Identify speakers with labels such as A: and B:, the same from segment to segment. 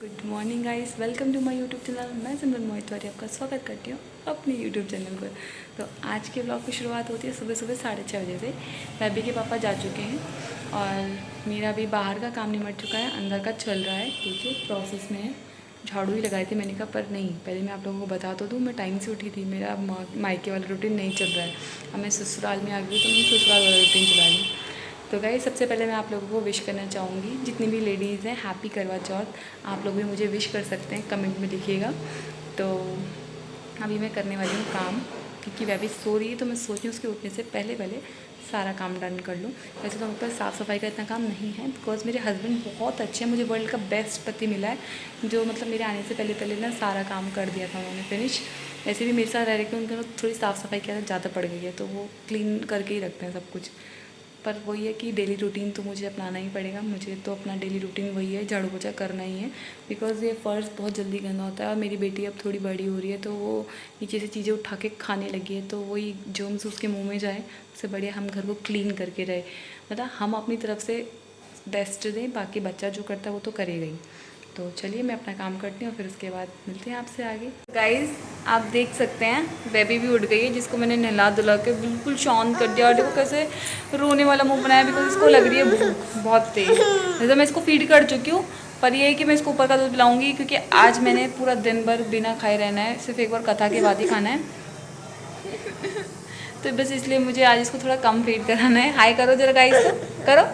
A: Good morning guys, welcome to my YouTube channel. मैं सिमरन मोहितवारी आपका स्वागत करती हूँ अपने यूट्यूब चैनल पर। तो आज के ब्लॉग की शुरुआत होती है सुबह सुबह 6:30 बजे से। बैबी के पापा जा चुके हैं और मेरा अभी बाहर का काम निमट चुका है, अंदर का चल रहा है। ठीक है, प्रोसेस में है। झाड़ू ही लगाई थी मैंने कहा, पर नहीं, पहले मैं आप लोगों को बता तो दूँ, मैं टाइम से उठी थी। मेरा मायके वाला रूटीन नहीं चल रहा है। अब मैं ससुराल में आ गई तो मैं ससुराल वाला रूटीन चला रही हूँ। तो गाइस, सबसे पहले मैं आप लोगों को विश करना चाहूँगी, जितनी भी लेडीज़ हैं, हैप्पी करवा चौथ। आप लोग भी मुझे विश कर सकते हैं, कमेंट में लिखिएगा। तो अभी मैं करने वाली हूँ काम, क्योंकि वह भी सो रही है तो मैं सोच रही हूँ उसके उठने से पहले पहले सारा काम डन कर लूँ। वैसे तो मेरे पास साफ़ सफाई का इतना काम नहीं है, बिकॉज मेरे हस्बैंड बहुत अच्छे हैं। मुझे वर्ल्ड का बेस्ट पति मिला है, जो मतलब मेरे आने से पहले पहले ना सारा काम कर दिया था उन्होंने फिनिश। वैसे भी मेरे साथ रह रहे कि उनके थोड़ी साफ़ सफाई की आदत ज़्यादा पड़ गई है, तो वो क्लीन करके ही रखते हैं सब कुछ। पर वही है कि डेली रूटीन तो मुझे अपनाना ही पड़ेगा। मुझे तो अपना डेली रूटीन वही है, झाड़ू पोछा करना ही है, बिकॉज़ ये फ़र्श बहुत जल्दी गंदा होता है। और मेरी बेटी अब थोड़ी बड़ी हो रही है, तो वो नीचे से चीज़ें उठा के खाने लगी है, तो वही जर्म्स उसके मुंह में जाए, उससे बढ़िया हम घर को क्लीन करके रहे। मतलब हम अपनी तरफ से बेस्ट दें, बाकी बच्चा जो करता है वो तो करेगा ही। तो चलिए मैं अपना काम करती हूँ, फिर उसके बाद मिलते हैं आपसे आगे। गाइस, आप देख सकते हैं बेबी भी उठ गई है, जिसको मैंने नहला धुला के बिल्कुल शांत कर दिया। और देखो कैसे रोने वाला मुंह बनाया, बिकॉज इसको लग रही है भूख बहुत तेज। जैसे मैं इसको फीड कर चुकी हूँ, पर ये है कि मैं इसको ऊपर का दूध पिलाऊंगी, क्योंकि आज मैंने पूरा दिन भर बिना खाए रहना है, सिर्फ एक बार कथा के बाद ही खाना है। तो बस इसलिए मुझे आज इसको थोड़ा कम फीड कराना है। हाय करो जरा गाइस, को करो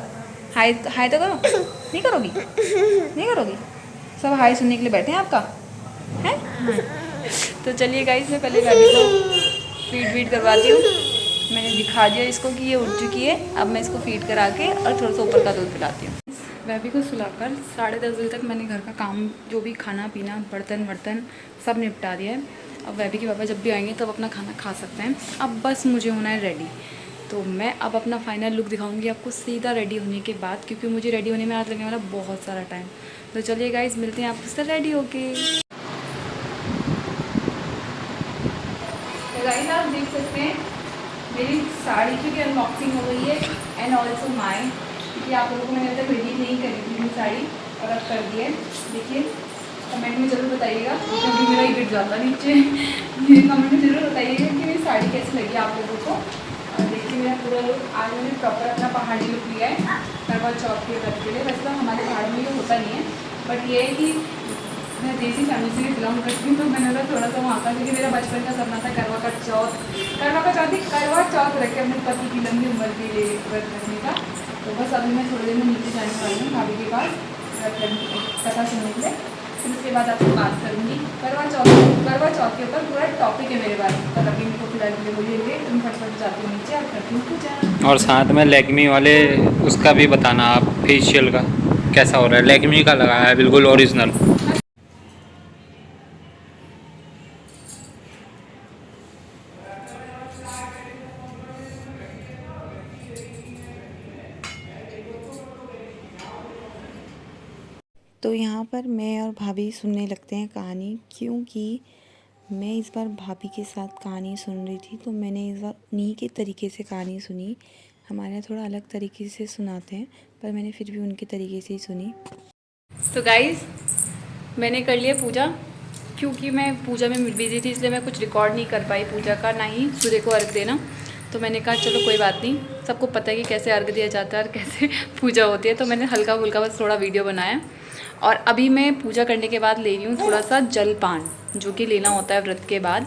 A: हाय, हाय तो करो। नहीं करोगी? नहीं करोगी? सब हाय सुनने के लिए बैठे हैं आपका है। तो चलिए गाइस, मैं पहले बेबी को फीड वीड करवाती हूँ। मैंने दिखा दिया इसको कि ये उठ चुकी है। अब मैं इसको फीड करा के और थोड़ा सा ऊपर का दूध पिलाती हूँ। बेबी को सुलाकर 10:30 बजे तक मैंने घर का काम, जो भी खाना पीना, बर्तन वर्तन सब निपटा दिया है। अब बेबी के पापा जब भी आएंगे तब अपना खाना खा सकते हैं। अब बस मुझे होना है रेडी। तो मैं अब अपना फाइनल लुक दिखाऊंगी आपको सीधा रेडी होने के बाद, क्योंकि मुझे रेडी होने में आज लगने वाला बहुत सारा टाइम। तो चलिए गाइस, मिलते हैं आपके साथ रेडी होके। तो गाइस, आप देख सकते हैं मेरी साड़ी की अनबॉक्सिंग हो गई है, एंड ऑल्सो माई, क्योंकि आप लोगों को मैंने अभी तक रिवील नहीं करी थी मेरी साड़ी, और अब कर दी है। देखिए, कमेंट में ज़रूर बताइएगा, क्योंकि मेरा ही गिर जाता नीचे। ये कमेंट में ज़रूर बताइएगा कि मेरी साड़ी कैसी लगी आप लोगों को। और देखिए मेरा पूरा लुक, आज मैंने प्रॉपर अपना पहाड़ी लुक लिया है करवा चौथ के व्रत के लिए। वैसे तो हमारे पहाड़ों में ये होता नहीं है, बट ये है कि मैं देसी फैमिली से भी बिलोंग करती हूँ, तो मैंने बोला थोड़ा सा वहाँ का, क्योंकि मेरा बचपन का सपना था करवा का चौथ रख के अपने पति की लंबी उम्र के लिए व्रत रखने का। तो बस अभी मैं थोड़ी देर में नीचे जाने वाली हूँ भाभी के पास कथा सुनने के लिए। फिर उसके बाद आपसे बात करूँगी करवा चौथ के ऊपर पूरा टॉपिक है मेरे पास। पर अभी मेरे को फिलहाल के लिए बोलिए, तुम फटफट जाती हूँ नीचे और करती हूँ पूजा।
B: और साथ में लैक्मी वाले उसका भी बताना आप, फेशियल का कैसा हो रहा है। लैक्मी का लगाया है, बिल्कुल ओरिजिनल।
C: तो यहाँ पर मैं और भाभी सुनने लगते हैं कहानी, क्योंकि मैं इस बार भाभी के साथ कहानी सुन रही थी, तो मैंने इस बार उन्हीं के तरीके से कहानी सुनी। हमारे यहाँ थोड़ा अलग तरीके से सुनाते हैं, पर मैंने फिर भी उनके तरीके से ही सुनी।
A: तो गाइस, मैंने कर लिया पूजा, क्योंकि मैं पूजा में बिजी थी, इसलिए मैं कुछ रिकॉर्ड नहीं कर पाई पूजा का, ना ही सूर्य को अर्घ देना। तो मैंने कहा चलो कोई बात नहीं, सबको पता है कि कैसे अर्घ दिया जाता है और कैसे पूजा होती है। तो मैंने हल्का फुल्का बस थोड़ा वीडियो बनाया। और अभी मैं पूजा करने के बाद ले रही हूँ थोड़ा सा जलपान, जो कि लेना होता है व्रत के बाद,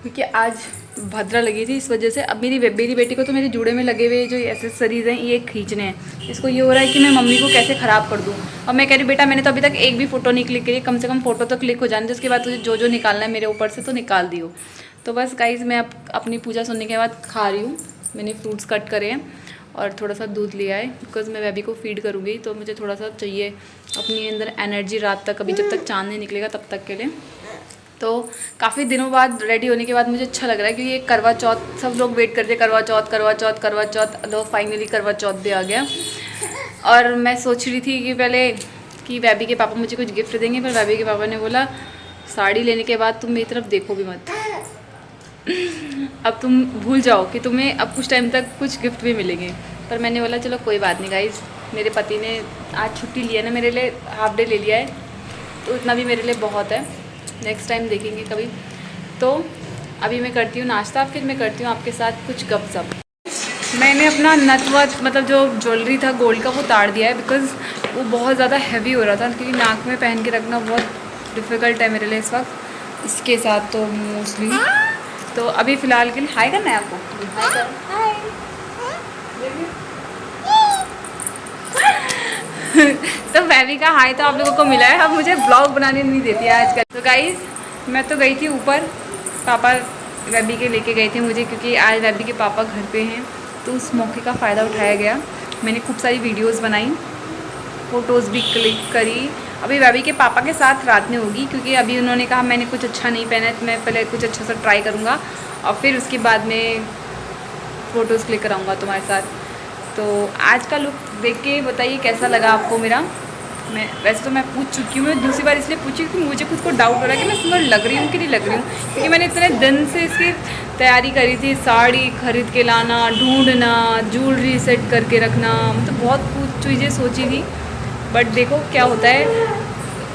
A: क्योंकि आज भद्रा लगी थी, इस वजह से। अब मेरी बेटी को तो मेरे जूड़े में लगे हुए जो एसेसरीज़ हैं ये खींचने हैं। इसको ये हो रहा है कि मैं मम्मी को कैसे ख़राब कर दूँ। और मैं कह रही बेटा, मैंने तो अभी तक एक भी फ़ोटो नहीं क्लिक करी, कम से कम फ़ोटो तो क्लिक हो जाने दो, उसके बाद तुझे जो जो निकालना है मेरे ऊपर से तो निकाल दियो। तो बस गाइस, मैं अपनी पूजा सुनने के बाद खा रही हूँ। मैंने फ्रूट्स कट करे हैं और थोड़ा सा दूध लिया है, बिकॉज मैं बेबी को फीड करूँगी, तो मुझे थोड़ा सा चाहिए अपनी अंदर एनर्जी रात तक, अभी जब तक चाँद नहीं निकलेगा तब तक के लिए। तो काफ़ी दिनों बाद रेडी होने के बाद मुझे अच्छा लग रहा है, क्योंकि ये करवा चौथ सब लोग वेट करते हैं, करवा चौथ। तो फाइनली करवा चौथ भी आ गया। और मैं सोच रही थी कि पहले कि बेबी के पापा मुझे कुछ गिफ्ट देंगे, पर बेबी के पापा ने बोला साड़ी लेने के बाद तुम मेरी तरफ देखो भी मत। अब तुम भूल जाओ कि तुम्हें अब कुछ टाइम तक कुछ गिफ्ट भी मिलेंगे। पर मैंने बोला चलो कोई बात नहीं गाइज, मेरे पति ने आज छुट्टी लिया ना मेरे लिए, हाफ डे ले लिया है, तो इतना भी मेरे लिए बहुत है। नेक्स्ट टाइम देखेंगे कभी। तो अभी मैं करती हूँ नाश्ता, फिर मैं करती हूँ आपके साथ कुछ गपशप। मैंने अपना नथवत मतलब जो ज्वेलरी था गोल्ड का वो उतार दिया है, बिकॉज़ वो बहुत ज़्यादा हैवी हो रहा था, क्योंकि नाक में पहन के रखना बहुत डिफ़िकल्ट है मेरे लिए इस वक्त। इसके साथ तो मोस्टली तो अभी फ़िलहाल के लिए हाय करना है आपको। तो बेबी का हाय तो आप लोगों को मिला है, अब मुझे ब्लॉग बनाने नहीं देती है आजकल। तो गाइस मैं तो गई थी ऊपर, पापा बेबी के लेके गए थे मुझे, क्योंकि आज बेबी के पापा घर पे हैं, तो उस मौके का फ़ायदा उठाया गया। मैंने खूब सारी वीडियोस बनाई, फ़ोटोज़ भी क्लिक करी। अभी बेबी के पापा के साथ रात में होगी, क्योंकि अभी उन्होंने कहा मैंने कुछ अच्छा नहीं पहना है, तो मैं पहले कुछ अच्छा सा ट्राई करूँगा और फिर उसके बाद में फ़ोटोज़ क्लिक कराऊँगा तुम्हारे साथ। तो आज का लुक देख के बताइए कैसा लगा आपको मेरा। मैं वैसे तो मैं पूछ चुकी हूँ, मैं दूसरी बार इसलिए पूछी क्योंकि मुझे खुद को डाउट हो रहा है कि मैं सुंदर लग रही हूँ कि नहीं लग रही हूँ, क्योंकि मैंने इतने दिन से इसकी तैयारी करी थी, साड़ी खरीद के लाना, ढूंढना, ज्वेलरी सेट करके रखना, मतलब बहुत कुछ चीज़ें सोची थी। बट देखो क्या होता है,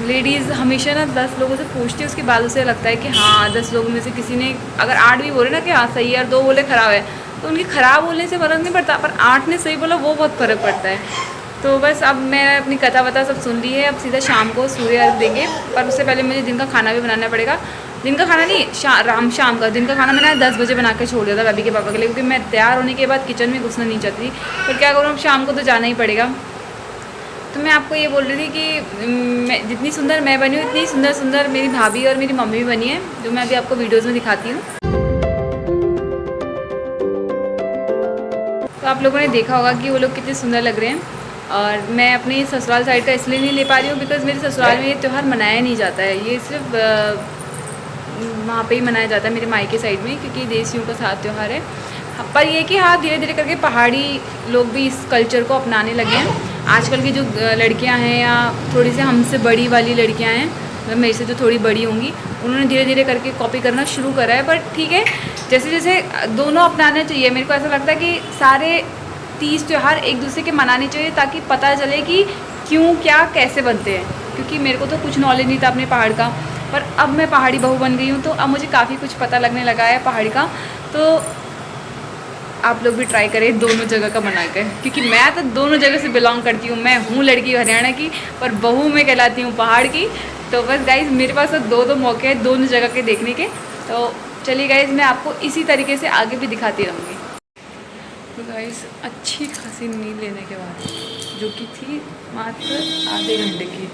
A: लेडीज़ हमेशा ना 10 लोगों से पूछती है, उसके बाद उसे लगता है कि हाँ 10 लोगों में से किसी ने अगर 8 भी बोले ना कि हाँ सही है और 2 बोले ख़राब है, तो उनकी ख़राब बोलने से फ़र्क नहीं पड़ता, पर 8 ने सही बोला वो बहुत फ़र्क पड़ता है। तो बस अब मैं अपनी कथा वथा सब सुन ली है, अब सीधा शाम को सूर्य अर्घ देंगे, पर उससे पहले मुझे दिन का खाना भी बनाना पड़ेगा। दिन का खाना नहीं, शाम का दिन का खाना मैंने 10 बजे बना के छोड़ दिया था बेबी के पापा के लिए, क्योंकि मैं तैयार होने के बाद किचन में घुसना नहीं चाहती, पर क्या करूँ अब शाम को तो जाना ही पड़ेगा। तो मैं आपको ये बोल रही थी कि मैं जितनी सुंदर मैं बनी हूँ, इतनी सुंदर सुंदर मेरी भाभी और मेरी मम्मी भी बनी है, जो मैं अभी आपको वीडियोज़ में दिखाती हूँ। तो आप लोगों ने देखा होगा कि वो लोग कितने सुंदर लग रहे हैं। और मैं अपनी ससुराल साइड का इसलिए नहीं ले पा रही हूँ, बिकॉज़ मेरे ससुराल में ये त्यौहार मनाया नहीं जाता है, ये सिर्फ वहाँ पे ही मनाया जाता है मेरे मायके साइड में, क्योंकि देसियों का साथ त्यौहार है। पर ये कि हाँ धीरे धीरे करके पहाड़ी लोग भी इस कल्चर को अपनाने लगे हैं। आजकल की जो लड़कियां हैं या थोड़ी सी हमसे बड़ी वाली लड़कियां हैं, मतलब मेरे से जो थोड़ी बड़ी होंगी, उन्होंने धीरे धीरे करके कॉपी करना शुरू करा है। पर ठीक है, जैसे जैसे दोनों अपनाना चाहिए। मेरे को ऐसा लगता है कि सारे 30 त्यौहार एक दूसरे के मनाने चाहिए, ताकि पता चले कि क्यों क्या कैसे बनते हैं, क्योंकि मेरे को तो कुछ नॉलेज नहीं था अपने पहाड़ का, पर अब मैं पहाड़ी बहू बन गई हूँ, तो अब मुझे काफ़ी कुछ पता लगने लगा है पहाड़ी का। तो आप लोग भी ट्राई करें दोनों जगह का बना कर, क्योंकि मैं तो दोनों जगह से बिलोंग करती हूँ। मैं हूँ लड़की हरियाणा की, पर बहू मैं कहलाती हूँ पहाड़ की। तो बस गाइज़ मेरे पास तो दो मौके हैं दोनों जगह के देखने के। तो चलिए गाइज़ मैं आपको इसी तरीके से आगे भी दिखाती रहूँगी। तो गाइज़ अच्छी खासी नींद लेने के बाद, जो कि थी मात्र आधे घंटे की,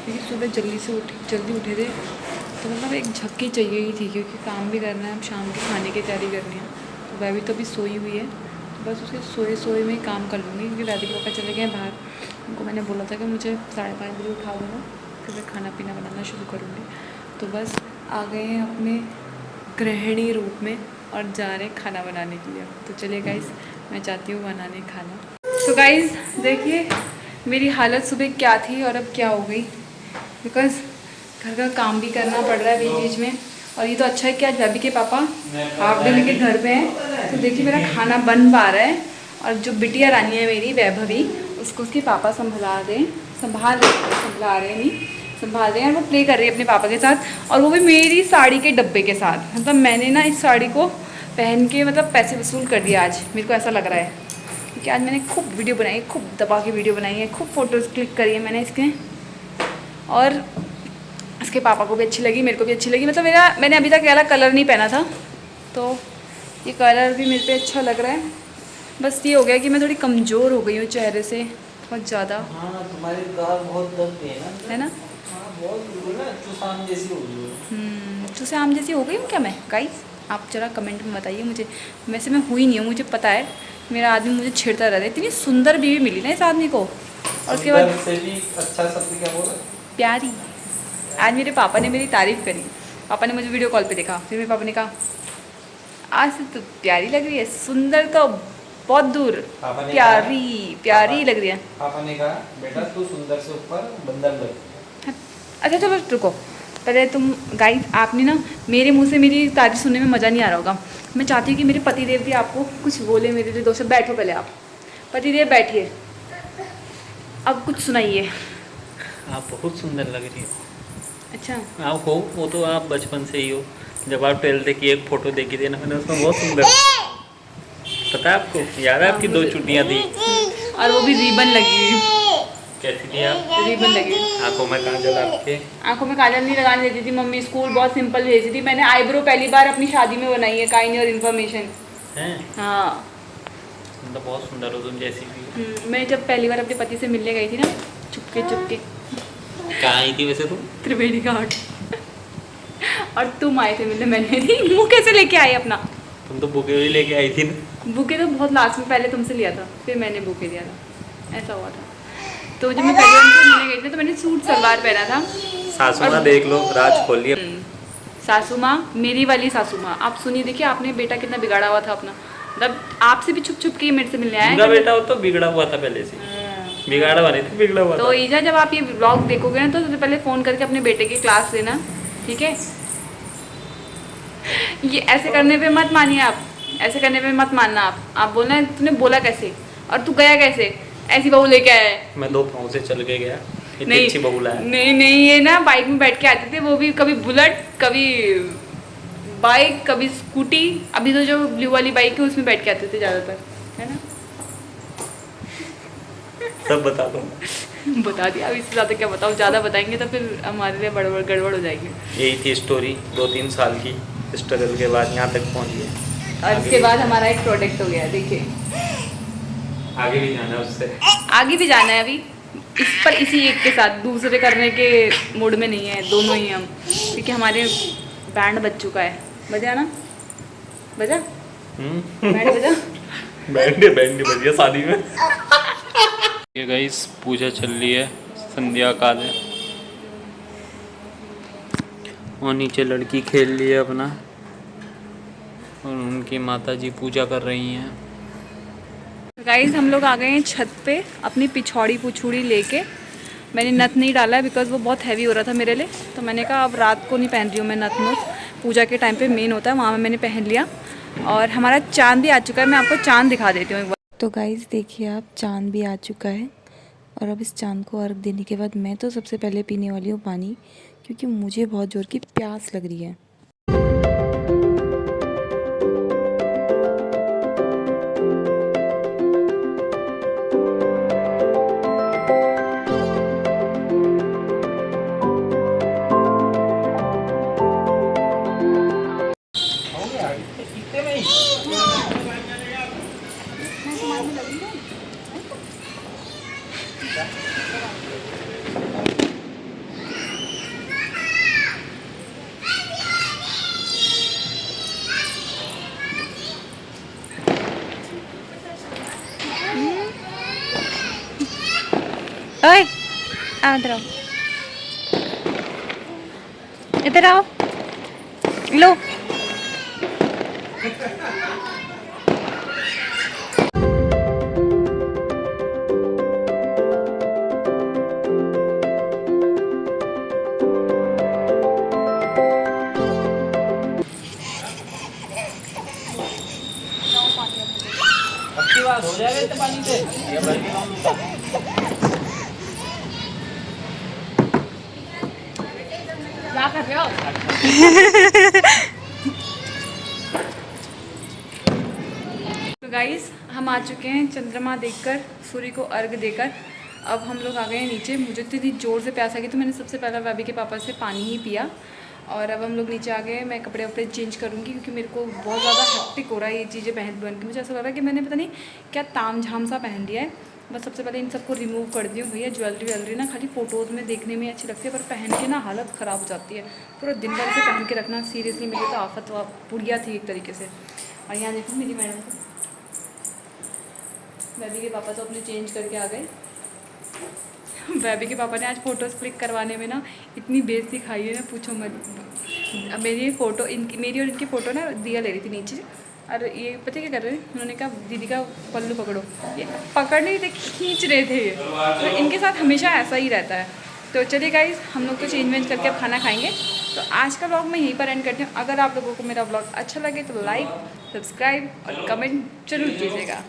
A: क्योंकि सुबह जल्दी उठे थे, तो मतलब एक झपकी चाहिए ही थी, क्योंकि काम भी करना है, अब शाम के खाने की तैयारी करनी है। तो वह तो अभी सोई हुई है, तो बस उसके सोए में ही काम कर लूँगी, क्योंकि दादी के पापा चले गए बाहर। उनको मैंने बोला था कि मुझे 5:30 बजे उठा देना, फिर मैं खाना पीना बनाना शुरू करूँगी। तो बस आ गए हैं अपने गृहिणी रूप में और जा रहे हैं खाना बनाने के लिए। तो चलिए गाइज़ मैं चाहती हूँ बनाने खाना। तो गाइज़ देखिए मेरी हालत सुबह क्या थी और अब क्या हो गई, बिकॉज़ घर का काम भी करना पड़ रहा है बीच बीच में। और ये तो अच्छा है कि आज भाभी के पापा हाफ डे लेके घर पे हैं, तो देखिए मेरा खाना बन पा रहा है। और जो बिटिया रानी है मेरी वैभवी, उसको उसके पापा संभाल रहे हैं, वो प्ले कर रही है अपने पापा के साथ, और वो भी मेरी साड़ी के डब्बे के साथ। मतलब मैंने ना इस साड़ी को पहन के मतलब पैसे वसूल कर दिया आज, मेरे को ऐसा लग रहा है, क्योंकि आज मैंने खूब वीडियो बनाई, खूब दबा के वीडियो बनाई है, खूब फ़ोटोज़ क्लिक करी है मैंने इसके, और इसके पापा को भी अच्छी लगी, मेरे को भी अच्छी लगी। मतलब मैंने अभी तक वाला कलर नहीं पहना था, तो ये कलर भी मेरे पे अच्छा लग रहा है। बस ये हो गया कि मैं थोड़ी कमज़ोर हो गई हूँ चेहरे से बहुत ज़्यादा।
D: हाँ तुम्हारी गाल बहुत दबती है ना? हाँ बहुत बिल्कुल ना चुसाम जैसी हो गई हो।
A: चुसाम जैसी हो गई हूँ क्या मैं? गाइस आप ज़रा कमेंट में बताइए मुझे। वैसे मैं हुई नहीं हूँ, मुझे पता है, मेरा आदमी मुझे छेड़ता रहता है। इतनी सुंदर बीवी मिली ना इस आदमी को, और उसके बाद
D: से भी अच्छा शब्द क्या बोला?
A: प्यारी। आज मेरे पापा ने मेरी तारीफ़ करी, पापा ने मुझे वीडियो कॉल पे देखा, फिर मेरे पापा ने कहा आज से तो प्यारी लग रही है, सुंदर तो बहुत दूर, प्यारी लग रही है।
D: पापा ने कहा बेटा तू सुंदर से ऊपर बंदर लग।
A: अच्छा चलो रुको, पहले तुम गाइस आपने ना मेरे मुंह से मेरी तारीफ सुनने में मज़ा नहीं आ रहा होगा। मैं चाहती हूँ कि मेरे पतिदेव भी आपको कुछ बोले, मेरे लिए 2 शब्द। बैठो पहले आप, पतिदेव बैठिए, अब कुछ सुनाइए।
B: आप बहुत सुंदर लग रही है।
A: अच्छा
B: आप हो, वो तो आप बचपन से ही हो। जब आप 12th की एक फ़ोटो देखी थी ना मैंने, उसमें बहुत सुंदर, पता है आपको, याद है आपकी 2 चुटियाँ थी?
A: और वो भी रिबन लगी हुई,
B: कैसी थी आप?
A: रिबन लगी हुई।
B: आंखों में काजल आपके?
A: आंखों में काजल नहीं लगाने देती थी मम्मी, स्कूल बहुत सिंपल भेजी थी। मैंने आईब्रो पहली बार अपनी शादी में बनाई है, काइंड योर इन्फॉर्मेशन।
B: हैं?
A: हाँ
B: मतलब बहुत सुंदर हो तुम, जैसी भी हो।
A: मैं जब पहली बार अपने पति से मिलने गई थी ना, चुपके चुपके,
B: कहाँ आई थी वैसे तुम?
A: त्रिवेणी घाट। और तुम आए थे मिलने, मैंने नहीं, मुँह कैसे लेके आई अपना?
B: तुम तो बुके हुई लेके आई थी ना।
A: बुके तो बहुत लास्ट में, पहले तुमसे लिया था फिर मैंने बुके दिया था, ऐसा हुआ था। तो जब मैं पहले उनसे मिलने गई थी तो मैंने सूट सलवार पहना था।
B: सासू माँ देख लो, राज खोल लिया।
A: सासू माँ, मेरी वाली सासू माँ, आप सुनिए, देखिए आपने बेटा कितना बिगाड़ा हुआ था अपना, मतलब आपसे भी छुप छुप के मेरे से मिलने आया
B: उनका
A: है।
B: बेटा हो तो बिगड़ा हुआ था पहले से, बिगाड़ा हुआ नहीं था, बिगड़ा हुआ
A: तो
B: था।
A: ईजा जब आप ये ब्लॉग देखोगे ना तो सबसे पहले फ़ोन करके अपने बेटे की क्लास लेना, ठीक है? ये ऐसे करने पे मत मानिए आप, ऐसे करने पे मत मानना आप बोलना तूने बोला कैसे और तू गया कैसे, ऐसी बहू लेके आया है।
B: मैं 2 पाँव से चल के गया, इतनी
A: नहीं
B: अच्छी बहू लाया।
A: नहीं, ये ना बाइक में बैठ के आते थे, वो भी कभी बुलेट, कभी बाइक, कभी स्कूटी। अभी तो जो ब्लू वाली बाइक है उसमें बैठ के आते थे ज़्यादातर, है ना?
B: सब बता दो।
A: बता दिया, अब इससे ज़्यादा क्या बताऊँ, ज़्यादा बताएंगे तो फिर हमारे लिए गड़बड़ हो जाएगी।
B: यही थी स्टोरी 2-3 साल की स्ट्रगल के बाद यहाँ तक पहुँच गए।
A: और इसके बाद हमारा एक प्रोडक्ट हो गया, देखिए
B: आगे भी जाना है उससे,
A: आगे भी जाना है अभी इस पर, इसी एक के साथ, दूसरे करने के मूड में नहीं है, दोनों ही हम, क्योंकि हमारे बैंड बज चुका है। बजा ना, बजा बैंड बजा।
B: बैंड बजिया शादी में। ये गाइस पूजा चल रही है, संध्या काल है, और नीचे लड़की खेल रही है अपना, और उनकी माता जी पूजा कर रही हैं।
A: गाइस हम लोग आ गए हैं छत पे अपनी पिछौड़ी पुछौड़ी लेके। मैंने नथ नहीं डाला है बिकॉज वो बहुत हैवी हो रहा था मेरे लिए, तो मैंने कहा अब रात को नहीं पहन रही हूँ मैं नथ नुथ, पूजा के टाइम पे मेन होता है, वहाँ में मैंने पहन लिया। और हमारा चांद भी आ चुका है, मैं आपको चांद दिखा देती हूँ एक बार।
C: तो गाइस देखिए आप, चांद भी आ चुका है। और अब इस चांद को अर्घ देने के बाद मैं तो सबसे पहले पीने वाली हूँ पानी, क्योंकि मुझे बहुत ज़ोर की प्यास लग रही है।
A: ओए इधर आओ, इधर आओ, लो।
D: अच्छी बात हो जाएगा इतने पानी से, ये भर के लाऊं।
A: क्या कर रहे हो? तो गाइस हम आ चुके हैं चंद्रमा देखकर, सूर्य को अर्घ देकर। अब हम लोग आ गए हैं नीचे। मुझे इतनी ज़ोर से प्यास आ गई तो मैंने सबसे पहले भाभी के पापा से पानी ही पिया। और अब हम लोग नीचे आ गए, मैं कपड़े वपड़े चेंज करूँगी क्योंकि मेरे को बहुत ज़्यादा हेक्टिक हो रहा है ये चीज़ें पहन के। मुझे ऐसा लग रहा है कि मैंने पता नहीं क्या ताम झाम सा पहन लिया है। बस सबसे पहले इन सबको रिमूव कर दी हूँ। भैया ज्वेलरी ना खाली फ़ोटोज़ में देखने में अच्छी लगती है, पर पहन के ना हालत ख़राब हो जाती है। पूरा दिन भर से पहन के रखना सीरियसली मेरी तो आफत पुड़िया थी एक तरीके से। और यहाँ देखो मेरी मैडम को, बेबी के पापा तो अपने चेंज करके आ गए। बेबी के पापा ने आज फ़ोटोज़ क्लिक करवाने में ना इतनी बेइज्जती खाई है ना, पूछो मत। मेरी फ़ोटो मेरी और इनकी फ़ोटो ना दिया ले रही थी नीचे, और ये पता क्या कर रहे थे, उन्होंने कहा दीदी का पल्लू पकड़ो, ये पकड़ नहीं थे, खींच रहे थे ये। तो इनके साथ हमेशा ऐसा ही रहता है। तो चलिए गाइस, हम लोग तो चेंज वेंज करके अब खाना खाएंगे। तो आज का व्लॉग मैं यहीं पर एंड करती हूँ। अगर आप लोगों को मेरा व्लॉग अच्छा लगे तो लाइक, सब्सक्राइब और कमेंट जरूर कीजिएगा।